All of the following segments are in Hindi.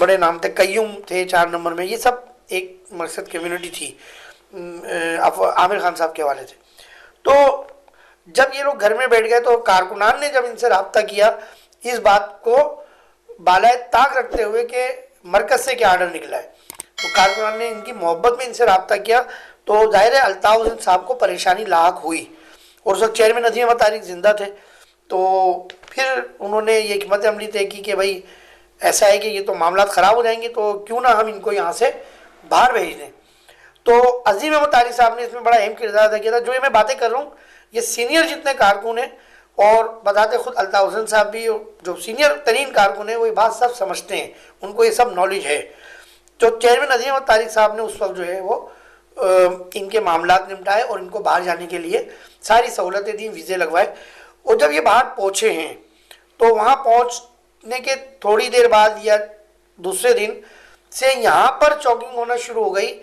बड़े नाम थे, कय्यूम थे 4 नंबर में, ये सब एक मकसद कम्युनिटी थी, आमिर खान साहब के वाले थे। तो जब ये लोग घर में बैठ गए तो कारकुनान ने जब इनसे रब्ता किया इस बात को बालाए ताक रखते हुए कि मरकज से क्या आर्डर निकला है, तो कारकुनान ने इनकी मोहब्बत में इनसे रब्ता किया, तो जाहिर है अल्ताफ़ हुसैन साहब को परेशानी लाक हुई। और उस वक्त चेयरमैन नदीम अहमद तारिक ज़िंदा थे, तो फिर उन्होंने ये हिकमत अमली तय की कि भाई ऐसा है कि ये तो मामला ख़राब हो जाएंगे, तो क्यों ना हम इनको यहाँ से बाहर भेज दें। तो अजीम अहमद तारिक साहब ने इसमें बड़ा अहम किरदार अदा किया था। जो ये मैं बातें कर रहा हूँ ये सीनियर जितने कारकुन हैं, और बताते खुद अल्ताफ़ हुसैन साहब भी जो सीनियर तरीन कारकुन हैं वो ये बात सब समझते हैं, उनको ये सब नॉलेज है। जो चेयरमैन अजीम अहमद तारिक साहब ने उस वक्त जो है वो इनके मामला निपटाए और इनको बाहर जाने के लिए सारी सहूलतें दी, वीज़े लगवाए। और जब ये बाहर पहुँचे हैं तो वहाँ पहुँचने के थोड़ी देर बाद या दूसरे दिन से यहाँ पर चौकिंग होना शुरू हो गई।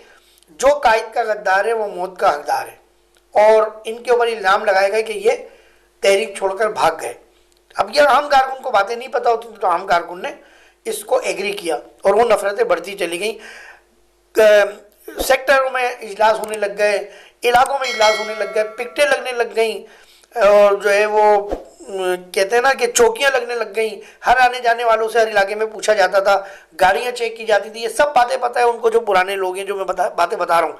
जो कायद का गद्दार है वो मौत का हकदार है, और इनके ऊपर इल्ज़ाम लगाया गया कि ये तहरीक छोड़कर भाग गए। अब ये आम कारकुन को बातें नहीं पता होती, तो आम कारकुन ने इसको एग्री किया और वो नफरतें बढ़ती चली गई। सेक्टरों में इजलास होने लग गए, इलाकों में इजलास होने लग गए, पिकटें लगने लग गई, और जो है वो कहते हैं ना कि चौकियां लगने लग गई। हर आने जाने वालों से हर इलाके में पूछा जाता था, गाड़ियां चेक की जाती थी। ये सब बातें पता है उनको, जो पुराने लोग हैं, जो मैं बातें बता रहा हूँ।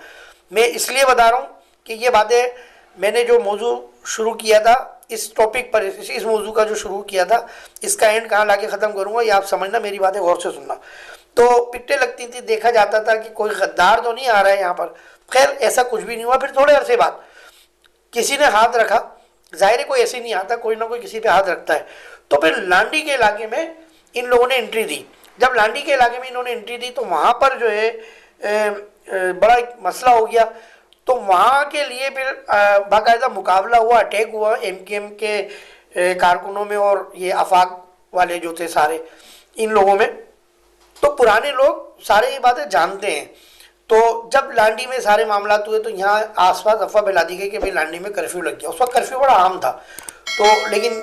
मैं इसलिए बता रहा हूँ कि ये बातें मैंने जो मौजू शुरू किया था इस टॉपिक पर, इस मौजू का जो शुरू किया था, इसका एंड कहाँ लाके ख़त्म करूँगा ये आप समझना, मेरी बातें गौर से सुनना। तो पिट्टे लगती थी, देखा जाता था कि कोई गद्दार तो नहीं आ रहा है यहाँ पर। खैर ऐसा कुछ भी नहीं हुआ। फिर थोड़े अरसे बाद किसी ने हाथ रखा, जाहिर है कोई ऐसे नहीं आता, कोई ना कोई किसी पे हाथ रखता है। तो फिर लांडी के इलाके में इन लोगों ने एंट्री दी। जब लांडी के इलाके में इन्होंने एंट्री दी तो वहाँ पर जो है बड़ा एक मसला हो गया। तो वहाँ के लिए फिर बाकायदा मुकाबला हुआ, अटैक हुआ MKM के कारकुनों में और ये आफाक वाले जो थे सारे इन लोगों में। तो पुराने लोग सारे ये बातें जानते हैं। तो जब लांडी में सारे मामला हुए तो यहाँ आसपास अफवाह फैला दी गई कि भाई लांडी में कर्फ्यू लग गया। उस वक्त कर्फ्यू बड़ा आम था, तो लेकिन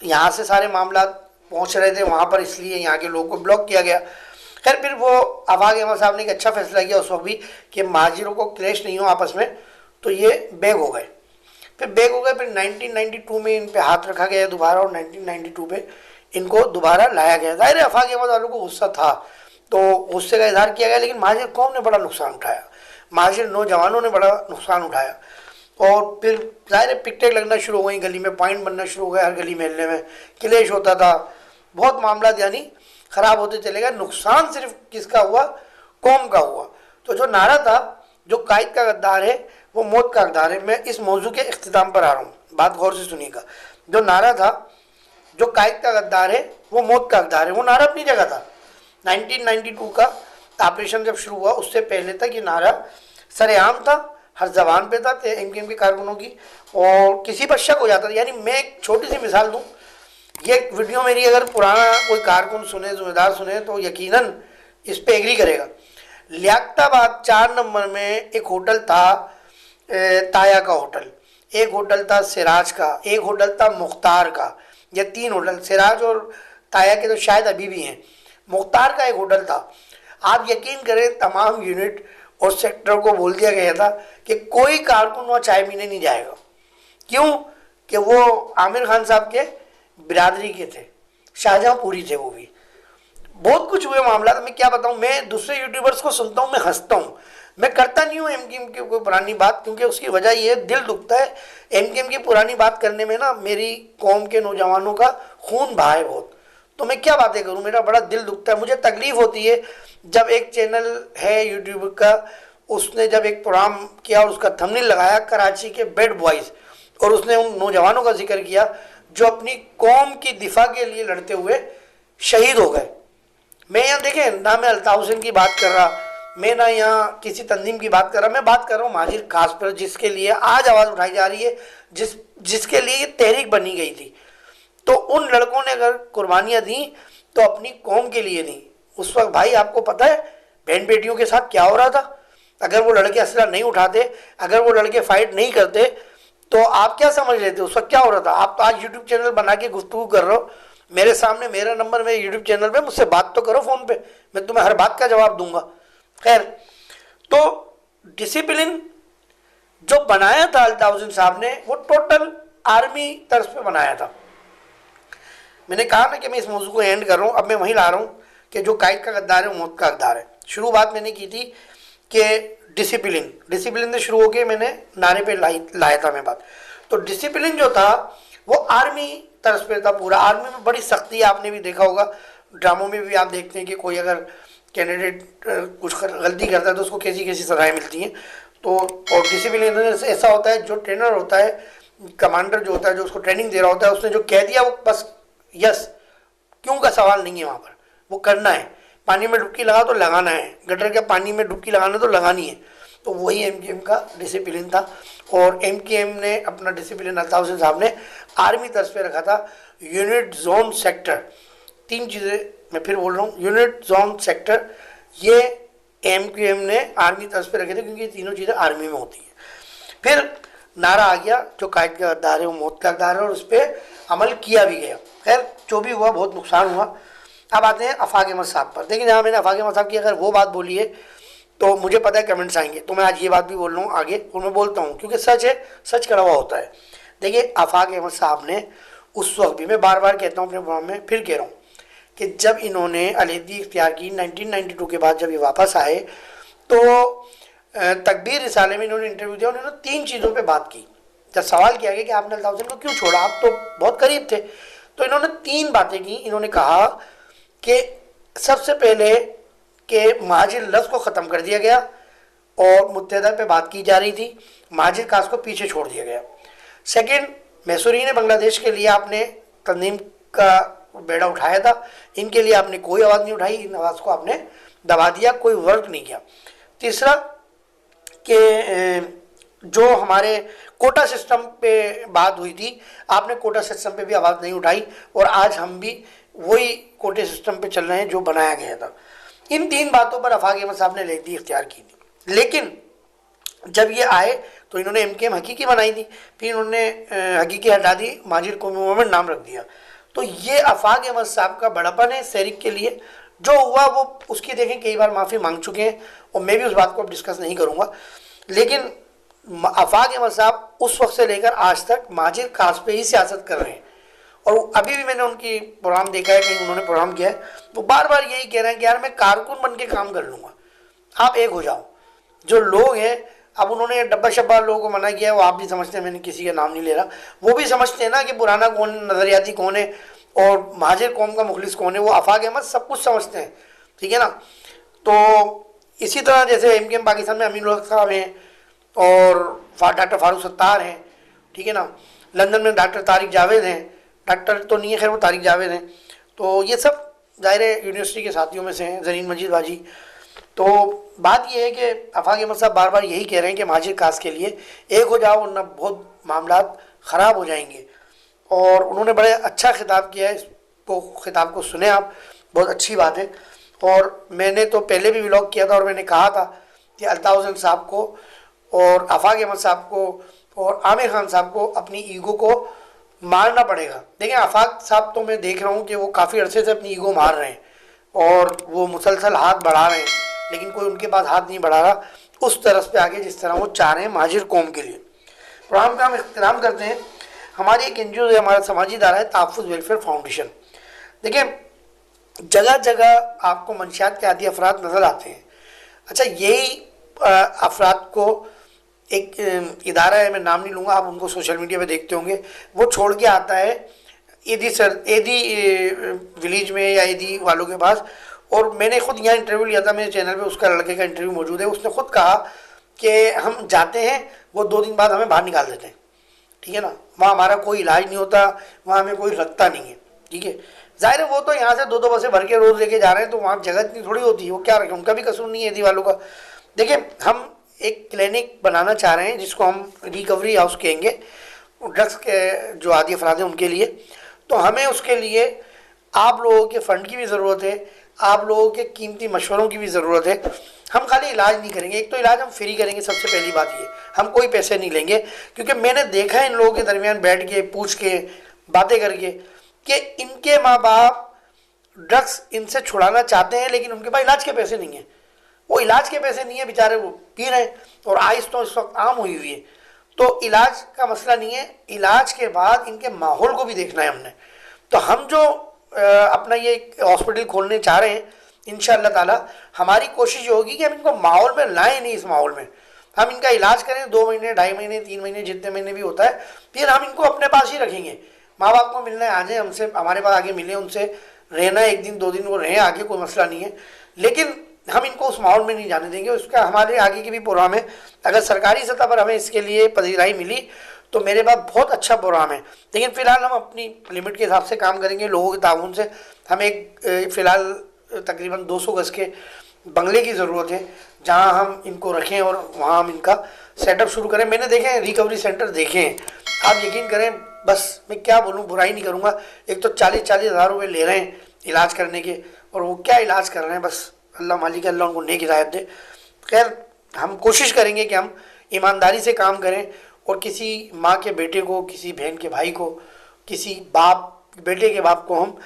यहाँ से सारे मामला पहुँच रहे थे वहाँ पर, इसलिए यहाँ के लोगों को ब्लॉक किया गया। खैर फिर वो आफाक अहमद साहब ने एक अच्छा फैसला किया उस वक्त भी कि महाजिरों को क्लैश नहीं हो आपस में, तो ये बैग हो गए। फिर 1992 में इन पे हाथ रखा गया दोबारा, और 1992 में इनको दोबारा लाया गया। जाहिर है आफाक अहमद वालों को गुस्सा था, तो गुस्से का इजहार किया गया, लेकिन महाजिर कौम ने बड़ा नुकसान उठाया, महाजिर नौजवानों ने बड़ा नुकसान उठाया। और फिर जाहिर है पिकटें लगना शुरू हो गई, गली में पॉइंट बनना शुरू हो गया, हर गली महल्ले में क्लेश होता था, बहुत मामला यानी ख़राब होते चले गए। नुकसान सिर्फ किसका हुआ? कौम का हुआ। तो जो नारा था, जो कायद का गद्दार है वो मौत का हकदार है, मैं इस मौजू के इख्तिताम पर आ रहा हूँ, बात गौर से सुनिएगा। जो नारा था, जो कायद का गद्दार है वो मौत का हकदार है, वो नारा अपनी जगह था। 1992 का ऑपरेशन जब शुरू हुआ उससे पहले तक ये नारा सरेआम था, हर जबान पे था MKM के कारकुनों की, और किसी पर शक हो जाता था। यानी मैं एक छोटी सी मिसाल दूँ, ये वीडियो मेरी अगर पुराना कोई कारकुन सुने, ज़िम्मेदार सुने, तो यकीनन इस पे एग्री करेगा। लियाकताबाद 4 नंबर में एक होटल था, ताया का होटल, एक होटल था सिराज का, एक होटल था मुख्तार का। ये 3 होटल, सिराज और ताया के तो शायद अभी भी हैं, मुख्तार का एक होटल था। आप यकीन करें तमाम यूनिट और सेक्टर को बोल दिया गया था कि कोई कारकुन वहाँ चाय पीने नहीं जाएगा। क्यों? कि वो आमिर खान साहब के बिरादरी के थे, शाहजहाँपुरी थे वो भी। बहुत कुछ हुए मामला, तो मैं क्या बताऊँ। मैं दूसरे यूट्यूबर्स को सुनता हूँ, मैं हंसता हूँ, मैं करता नहीं हूँ MKM की कोई पुरानी बात, क्योंकि उसकी वजह ये दिल दुखता है। MKM की पुरानी बात करने में ना मेरी कौम के नौजवानों का खून बहा है बहुत, तो मैं क्या बातें करूँ, मेरा बड़ा दिल दुखता है। मुझे तकलीफ़ होती है जब एक चैनल है यूट्यूब का, उसने जब एक प्रोग्राम किया और उसका थंबनेल लगाया कराची के बैड बॉयज़, और उसने उन नौजवानों का जिक्र किया जो अपनी कौम की दिफा के लिए लड़ते हुए शहीद हो गए। मैं यहाँ देखें ना, मैं अल्ताफ़ हुसैन की बात कर रहा, मैं ना यहाँ किसी तंजीम की बात कर रहा, मैं बात कर रहा हूँ महाजिर खास पर, जिसके लिए आज आवाज़ उठाई जा रही है, जिसके लिए ये तहरीक बनी गई थी। तो उन लड़कों ने अगर कुर्बानियाँ दी तो अपनी कौम के लिए दी। उस वक्त भाई आपको पता है बहन बेटियों के साथ क्या हो रहा था? अगर वो लड़के असला नहीं उठाते, अगर वो लड़के फाइट नहीं करते, तो आप क्या समझ रहे थे उस वक्त क्या हो रहा था? आप तो आज यूट्यूब चैनल बना के गुफ्तगू कर रहे हो, मेरे सामने मेरा नंबर मेरे यूट्यूब चैनल पे, मुझसे बात तो करो फ़ोन पे, मैं तुम्हें हर बात का जवाब दूंगा। खैर, तो डिसिप्लिन जो बनाया था अल्ताफ हुसैन साहब ने, वो टोटल आर्मी तर्ज पे बनाया था। मैंने कहा ना कि मैं इस मौजू को एंड कर रहा हूँ, अब मैं वहीं ला रहा हूँ कि जो कायद का गद्दार है वो मौत का हकदार है। शुरुआत मैंने की थी कि डिसिप्लिन से शुरू होकर मैंने नारे पे लाया था मैं बात। तो डिसिप्लिन जो था वो आर्मी तर्ज पे था पूरा। आर्मी में बड़ी सख्ती, आपने भी देखा होगा, ड्रामों में भी आप देखते हैं कि कोई अगर कैंडिडेट कुछ गलती करता है तो उसको कैसी कैसी सजाएं मिलती हैं। तो और डिसिप्लिन ऐसा होता है, जो ट्रेनर होता है, कमांडर जो होता है, जो उसको ट्रेनिंग दे रहा होता है, उसने जो कह दिया वो बस यस, क्यों का सवाल नहीं है वहाँ पर, वो करना है। पानी में डुबकी लगा तो लगाना है, गटर के पानी में डुबकी लगाना तो लगानी है। तो वही एमकेएम का डिसिप्लिन था। और एमकेएम ने अपना डिसिप्लिन अल्ताफ हुसैन साहब ने आर्मी तर्ज पे रखा था। यूनिट, जोन, सेक्टर, तीन चीज़ें मैं फिर बोल रहा हूँ, यूनिट, जोन, सेक्टर, ये एमकेएम ने आर्मी तर्ज पे रखे थे, क्योंकि ये तीनों चीज़ें आर्मी में होती हैं। फिर नारा आ गया, जो कायद का हकदार है वो मौत का हकदार है, और उस पर अमल किया भी गया। खैर, जो भी हुआ बहुत नुकसान हुआ। अब आते हैं आफाक अहमद साहब पर। देखिए, जहाँ मैंने आफाक अहमद साहब की अगर वो बात बोली है तो मुझे पता है कमेंट्स आएंगे, तो मैं आज ये बात भी बोल रहा हूँ आगे, और मैं बोलता हूँ क्योंकि सच है, सच कड़ा हुआ होता है। देखिए, आफाक अहमद साहब ने उस वक्त भी, मैं बार बार कहता हूँ अपने प्रोग्राम में, फिर कह रहा हूँ कि जब इन्होंने अलहदगी इख्तियार की 1992 के बाद, जब ये वापस आए, तो तकबीर रिसाले में इन्होंने इंटरव्यू दिया, उन्होंने तीन चीज़ों पर बात की। जब सवाल किया गया कि आपने अल्ताफ हुसैन को क्यों छोड़ा, आप तो बहुत करीब थे, तो इन्होंने तीन बातें की। इन्होंने कहा कि सबसे पहले कि महाजिर लफ्ज़ को ख़त्म कर दिया गया और मुत्तहदा पे बात की जा रही थी, महाजिर कास को पीछे छोड़ दिया गया। सेकंड, मैसूरी ने बांग्लादेश के लिए आपने तंजीम का बेड़ा उठाया था, इनके लिए आपने कोई आवाज़ नहीं उठाई, इन आवाज़ को आपने दबा दिया, कोई वर्क नहीं किया। तीसरा कि जो हमारे कोटा सिस्टम पे बात हुई थी, आपने कोटा सिस्टम पे भी आवाज़ नहीं उठाई, और आज हम भी वही कोटे सिस्टम पे चल रहे हैं जो बनाया गया था। इन तीन बातों पर आफाक अहमद साहब ने अलहदगी इख्तियार की थी। लेकिन जब ये आए तो इन्होंने एमकेएम हकीकी बनाई थी, फिर इन्होंने हकीकी हटा दी, माजिर कौमी मूवमेंट नाम रख दिया। तो ये आफाक अहमद साहब का बड़पन है सहरिक के लिए। जो हुआ वो उसकी देखें, कई बार माफ़ी मांग चुके हैं, और मैं भी उस बात को अब डिस्कस नहीं करूँगा। लेकिन आफाक अहमद साहब उस वक्त से लेकर आज तक माजिर कास पे ही सियासत कर रहे हैं। और अभी भी मैंने उनकी प्रोग्राम देखा है, कहीं उन्होंने प्रोग्राम किया है, वो बार बार यही कह रहे हैं कि यार मैं कारकुन बन के काम कर लूँगा, आप एक हो जाओ। जो लोग हैं, अब उन्होंने डब्बा शब्बा लोगों को मना किया है, वो आप भी समझते हैं, मैंने किसी का नाम नहीं ले रहा, वो भी समझते हैं ना कि पुराना कौन, नज़रियाती कौन है और महाजिर कौम का मुखलिस कौन है। वो आफाक अहमद सब कुछ समझते हैं, ठीक है ना। तो इसी तरह जैसे एमकेएम पाकिस्तान में अमीन उल हक साहब हैं और डॉक्टर फारूक सत्तार हैं, ठीक है ना। लंदन में डॉक्टर तारिक जावेद हैं, डॉक्टर तो नहीं है खैर, वो तारिक जावेद हैं। तो ये सब ज़ाहिर यूनिवर्सिटी के साथियों में से हैं, जरीन मजीद बाजी। तो बात ये है कि आफाक अहमद साहब बार बार यही कह रहे हैं कि महाजिर कास्ट के लिए एक हो जाओ, वरना बहुत मामला ख़राब हो जाएंगे। और उन्होंने बड़े अच्छा खिताब किया है, इसको खिताब को सुने आप, बहुत अच्छी बात है। और मैंने तो पहले भी व्लॉग किया था और मैंने कहा था कि अल्ताफ हुसैन साहब को और आफाक अहमद साहब को और आमिर खान साहब को अपनी ईगो को मारना पड़ेगा। देखिए, आफाक साहब तो मैं देख रहा हूँ कि वो काफ़ी अरसे से अपनी ईगो मार रहे हैं और वो मुसलसल हाथ बढ़ा रहे हैं, लेकिन कोई उनके पास हाथ नहीं बढ़ा रहा उस तरफ पे आगे जिस तरह वो चाह रहे हैं महाजिर कौम के लिए। प्रोग्राम का हम इख्तिताम करते हैं। हमारी एक एनजीओ है, हमारा समाजी इदारा है तहफ़्फ़ुज़ वेलफेयर फाउंडेशन। देखिए, जगह जगह आपको मंशियात के आदी अफराद नज़र आते हैं। अच्छा, यही अफराद को एक इदारा है, मैं नाम नहीं लूँगा, आप उनको सोशल मीडिया पे देखते होंगे, वो छोड़ के आता है एदी विलेज में या एदी वालों के पास। और मैंने खुद यहाँ इंटरव्यू लिया था, मेरे चैनल पे उसका लड़के का इंटरव्यू मौजूद है। उसने खुद कहा कि हम जाते हैं, वो 2 दिन बाद हमें बाहर निकाल देते हैं, ठीक है ना। वहाँ हमारा कोई इलाज नहीं होता, वहाँ हमें कोई रखता नहीं है, ठीक है। ज़ाहिर है वो तो यहाँ से 2-2 बसें भर के रोज़ लेके जा रहे हैं, तो वहाँ जगह इतनी थोड़ी होती है, वो क्या रखें, उनका भी कसूर नहीं है एदी वालों का। देखिए, हम एक क्लिनिक बनाना चाह रहे हैं जिसको हम रिकवरी हाउस कहेंगे, ड्रग्स के जो आदी अफराद हैं उनके लिए। तो हमें उसके लिए आप लोगों के फ़ंड की भी ज़रूरत है, आप लोगों के कीमती मशवरों की भी ज़रूरत है। हम खाली इलाज नहीं करेंगे, एक तो इलाज हम फ्री करेंगे, सबसे पहली बात ये, हम कोई पैसे नहीं लेंगे, क्योंकि मैंने देखा है इन लोगों के दरमियान बैठ के, पूछ के, बातें करके कि इनके माँ बाप ड्रग्स इनसे छुड़ाना चाहते हैं, लेकिन उनके पास इलाज के पैसे नहीं है। वो इलाज के पैसे नहीं है, बेचारे वो पी रहे हैं, और आइस तो इस वक्त आम हुई हुई है। तो इलाज का मसला नहीं है, इलाज के बाद इनके माहौल को भी देखना है हमने। तो हम जो अपना ये हॉस्पिटल खोलने चाह रहे हैं, इंशाअल्लाह ताला हमारी कोशिश ये होगी कि हम इनको माहौल में लाएं नहीं। इस माहौल में हम इनका इलाज करें, 2 महीने, 2.5 महीने, 3 महीने, जितने महीने भी होता है, फिर हम इनको अपने पास ही रखेंगे। माँ बाप को मिलना है, आ जाए हमसे, हमारे पास आगे मिले, उनसे रहना है 1 दिन 2 दिन, वो रहें आगे, कोई मसला नहीं है। लेकिन हम इनको उस माहौल में नहीं जाने देंगे। उसका हमारे आगे की भी प्रोग्राम है। अगर सरकारी सतह पर हमें इसके लिए पजीराई मिली तो मेरे पास बहुत अच्छा प्रोग्राम है। लेकिन फ़िलहाल हम अपनी लिमिट के हिसाब से काम करेंगे, लोगों के ताउन से। हमें एक फ़िलहाल तकरीबन 200 गज़ के बंगले की ज़रूरत है, जहां हम इनको रखें और वहां हम इनका सेटअप शुरू करें। मैंने देखे हैं रिकवरी सेंटर, देखे हैं, आप यकीन करें, बस मैं क्या बोलूँ, बुराई नहीं करूँगा। एक तो 40-40 हज़ार रुपये ले रहे हैं इलाज करने के, और वो क्या इलाज कर रहे हैं, बस अल्लाह मालिक, अल्लाह उनको नेक हिदायत दे। खैर, हम कोशिश करेंगे कि हम ईमानदारी से काम करें और किसी माँ के बेटे को, किसी बहन के भाई को, किसी बाप बेटे के बाप को हम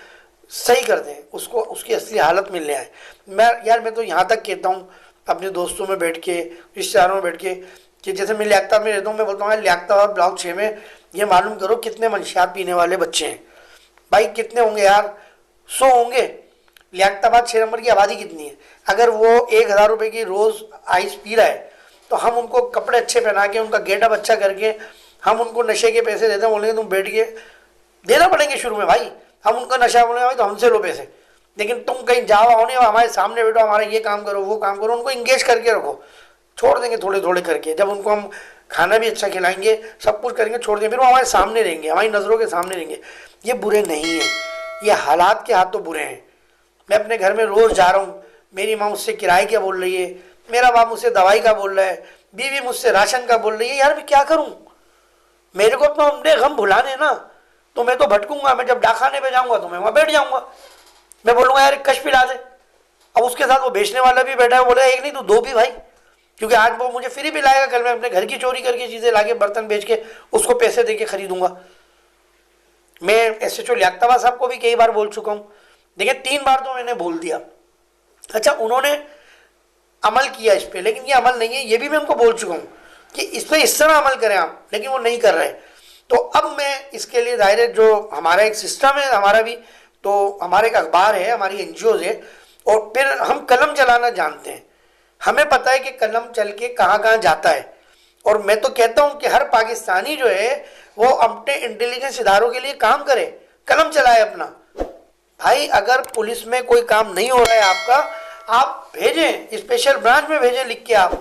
सही कर दें, उसको उसकी असली हालत में ले आए। मैं तो यहाँ तक कहता हूँ अपने दोस्तों में बैठ के, रिश्तेदारों में बैठ के, कि जैसे मैं लियाकताबाद में रहता हूँ, मैं बोलता हूँ लियाकताबाद ब्लॉक 6 में ये मालूम करो कितने मंशियात पीने वाले बच्चे हैं। भाई कितने होंगे यार, 100 होंगे। लियाकताबाद 6 नंबर की आबादी कितनी है? अगर वो 1,000 रुपये की रोज़ आइस पी रहा है, तो हम उनको कपड़े अच्छे पहना के, उनका गेटअप अच्छा करके, हम उनको नशे के पैसे देते हैं। बोलेंगे तुम बैठ के देना पड़ेंगे शुरू में भाई, हम उनका नशा बोलेंगे भाई तो हमसे लो पैसे, लेकिन तुम कहीं जाओ आओ नहीं, हमारे सामने बैठो, हमारा ये काम करो, वो काम करो। उनको इंगेज करके रखो, छोड़ देंगे थोड़े थोड़े करके। जब उनको हम खाना भी अच्छा खिलाएंगे, सब कुछ करेंगे, छोड़ देंगे, फिर वो हमारे सामने रहेंगे, हमारी नज़रों के सामने रहेंगे। ये बुरे नहीं हैं, ये हालात के हाथ तो बुरे हैं। मैं अपने घर में रोज़ जा रहा हूँ, मेरी माँ मुझसे किराए क्या बोल रही है, मेरा बाप मुझसे दवाई का बोल रहा है, बीवी मुझसे राशन का बोल रही है। यार मैं क्या करूँ, मेरे को अपना अपने गम भुलाने ना, तो मैं तो भटकूंगा। मैं जब डाकखाने पे जाऊँगा तो मैं वहाँ बैठ जाऊँगा, मैं बोलूँगा यार एक कश पिला दे। अब उसके साथ वो बेचने वाला भी बैठा है, बोलेगा एक नहीं तो 2 भी भाई, क्योंकि आज वो मुझे फ्री भी लाएगा, कल मैं अपने घर की चोरी करके चीज़ें लाके बर्तन बेच के उसको पैसे दे के खरीदूंगा। मैं SHO लियाकताबाद साहब को भी कई बार बोल चुका हूँ, देखिए 3 बार तो मैंने बोल दिया। अच्छा, उन्होंने अमल किया इस पर, लेकिन ये अमल नहीं है, ये भी मैं उनको बोल चुका हूँ कि इस पर इस तरह अमल करें आप, लेकिन वो नहीं कर रहे। तो अब मैं इसके लिए दायरे, जो हमारा एक सिस्टम है हमारा भी, तो हमारे एक अखबार है, हमारी NGOs है, और फिर हम कलम चलाना जानते हैं। हमें पता है कि कलम चल के कहाँ कहाँ जाता है। और मैं तो कहता हूँ कि हर पाकिस्तानी जो है वो अपने इंटेलिजेंस इदारों के लिए काम करे, कलम चलाए अपना। भाई अगर पुलिस में कोई काम नहीं हो रहा है आपका, आप भेजें, स्पेशल ब्रांच में भेजें, लिख के आप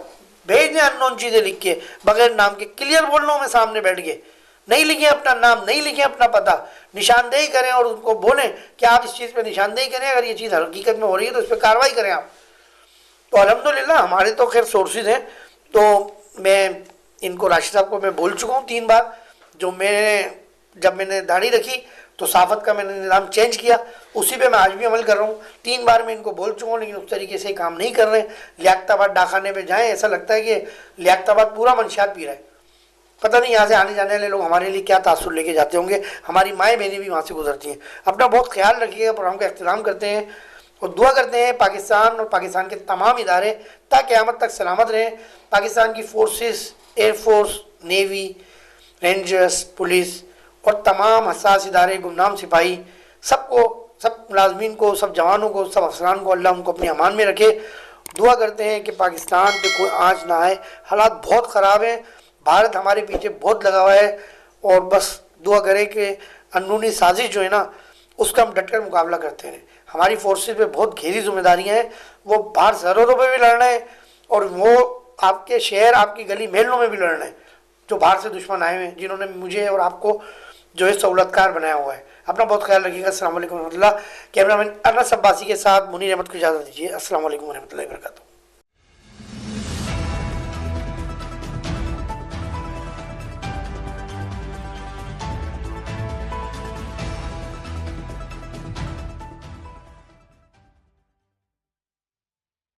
भेज दें, अननोन चीज़ें लिख के, बगैर नाम के, क्लियर बोल रहा हूँ मैं सामने बैठ के। नहीं लिखें अपना नाम, नहीं लिखें अपना पता, निशानदेही करें और उनको बोलें कि आप इस चीज़ पे निशानदेही करें, अगर ये चीज़ हकीकत में हो रही है तो उस पर कार्रवाई करें आप। तो अल्हम्दुलिल्लाह हमारे तो खैर सोर्सेज हैं। तो मैं इनको, राशिद साहब को मैं बोल चुका हूँ 3 बार। जब मैंने दाढ़ी रखी तो साफत का मैंने निज़ाम चेंज किया, उसी पे मैं आज भी अमल कर रहा हूँ। 3 बार मैं इनको बोल चुका हूँ, लेकिन उस तरीके से काम नहीं कर रहे हैं। लियाकताबाद डाकखाने पे जाएँ, ऐसा लगता है कि लियाकताबाद पूरा मंशियात पी रहा है। पता नहीं यहाँ से आने जाने वाले लोग हमारे लिए क्या तासुर लेके जाते होंगे। हमारी माएँ बहनें भी वहाँ से गुजरती हैं। अपना बहुत ख्याल रखिएगा, प्रोग्राम का एहतराम करते हैं और दुआ करते हैं पाकिस्तान और पाकिस्तान के तमाम इदारे ता क़यामत तक सलामत रहें। पाकिस्तान की forces, air force, navy, rangers, police और तमाम हसास इदारे, गुमनाम सिपाही, सबको, सब मुलाजमीन को, सब जवानों को, सब अफसरान को अल्लाह उनको अपनी अमान में रखे। दुआ करते हैं कि पाकिस्तान पे कोई आँच ना आए। हालात बहुत ख़राब हैं, भारत हमारे पीछे बहुत लगा हुआ है, और बस दुआ करें कि अंदरूनी साजिश जो है ना, उसका हम डटकर मुकाबला करते रहें। हमारी फोर्सेस पे बहुत गहरी जिम्मेदारियाँ हैं, वो बाहर सरहदों पे भी लड़ना है और वो आपके शहर, आपकी गली महलों में भी लड़ना है, जो बाहर से दुश्मन आए हुए हैं, जिन्होंने मुझे और आपको जो है सहूलतकार बनाया हुआ है। अपना बहुत ख्याल रखिएगा। अस्सलाम वालेकुम रहमतुल्लाह। कैमरामैन अरनस अब्बासी के साथ मुनीर अहमद को इजाज़त दीजिए। अस्सलाम वालेकुम रहमतुल्लाहि व बरकातहू।